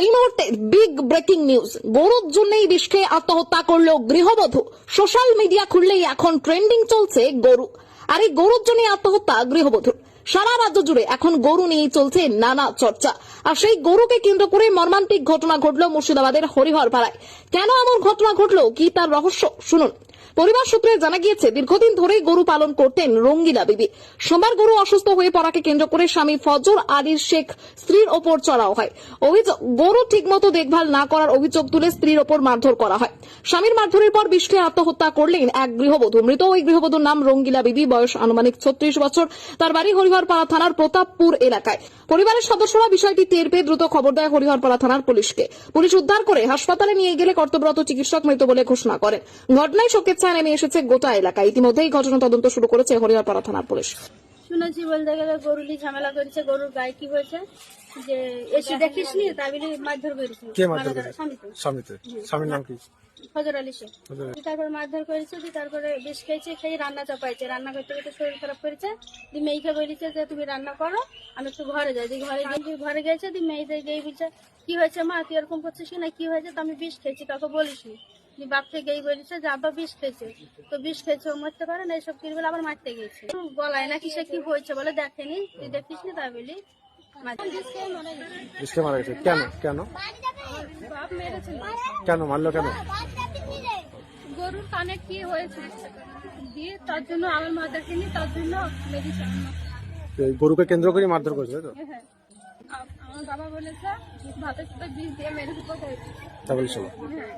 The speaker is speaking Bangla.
এই মুহূর্তে বিগ ব্রেকিং নিউজ, গরুর জন্যই বিষ খেয়ে আত্মহত্যা করলো গৃহবধূ। সোশ্যাল মিডিয়া খুললেই এখন ট্রেন্ডিং চলছে গরু, আর এই গরুর জন্যই আত্মহত্যা গৃহবধূর। সারা রাজ্য জুড়ে এখন গরু নিয়ে চলছে নানা চর্চা, আর সেই গরুকে কেন্দ্র করে মর্মান্তিক ঘটনা ঘটলো মুর্শিদাবাদের হরিহর পাড়ায়। কেন এমন ঘটনা ঘটলো, কি তার রহস্য, শুনুন। পরিবার সূত্রে জানা গিয়েছে, দীর্ঘদিন ধরেই গরু পালন করতেন রঙ্গিলা বিবি। সোমবার গরু অসুস্থ হয়ে পড়াকে কেন্দ্র করে স্বামী ফজর আলীর শেখ স্ত্রীর ওপর চড়াও হয়। অভিযোগ, গরু ঠিকমতো দেখভাল না করার অভিযোগ তুলে স্ত্রীর ওপর মারধর করা হয়। স্বামীর মারধরের পর বিষ খেয়ে আত্মহত্যা করলেন এক গৃহবধূ। মৃত ওই গৃহবধূর নাম রঙ্গিলা বিবি, বয়স আনুমানিক 36 বছর। তার বাড়ি হরিহরপাড়া থানার প্রতাপপুর এলাকায়। পরিবারের সদস্যরা বিষয়টি টের পেয়ে দ্রুত খবর দেয় হরিহরপাড়া থানার পুলিশকে। পুলিশ উদ্ধার করে হাসপাতালে নিয়ে গেলে কর্তব্যরত চিকিৎসক মৃত বলে ঘোষণা করেন। ঘটনায় শোকের ছায়া নেমে এসেছে গোটা এলাকায়। ইতিমধ্যেই ঘটনা তদন্ত শুরু করেছে হরিহরপাড়া থানার পুলিশ। শুনেছি বলতে গেলে গরুলি ঝামেলা করেছে, গরুর গায়ে কি হয়েছে যে এসি দেখিসনি তাই বলে মারধর করেছে। কে মারধর করেছে? স্বামীতে। স্বামীর নাম কি? ফজর আলী শেখ। তারপরে মারধর করেছে, তারপরে বিষ খেয়েছে, খেয়ে রান্না চাপাইছে। রান্না করতে করতে শরীর খারাপ করেছে। মেয়েকে বলেছে যে তুমি রান্না করো, আমি একটু ঘরে যাই। ঘরে গেছে, মেয়েদের গিয়ে বলছে কি হয়েছে মা, তুই এরকম করছিস না, কি হয়েছে? তো আমি বিষ খেয়েছি, কাউকে বলিসনি। বাপকে গিয়ে বলেছে যে আব্বা বিষ খেয়েছে, তো বিষ খেয়েছে, ও মরতে পারে না, এইসব কি বলে আবার মারতে গেছে। গলায় নাকি সে কি হয়েছে বলে দেখেনি, তুই দেখিস নি, তাই বলি মারা গেছে। কেন কেন বাপ মেরেছে। কেন মারলো? কেন? গরুর কানে কি হয়েছে দিয়ে তার জন্য আমার মা দেখেনি, তার জন্য মেরেছে। এই গরুকে কেন্দ্র করে মারধর করেছে, তাই তো? হ্যাঁ, আমার বাবা বলেছে ভাতের সাথে বিষ দিয়ে মেরেছে। তা বলছিল। হ্যাঁ।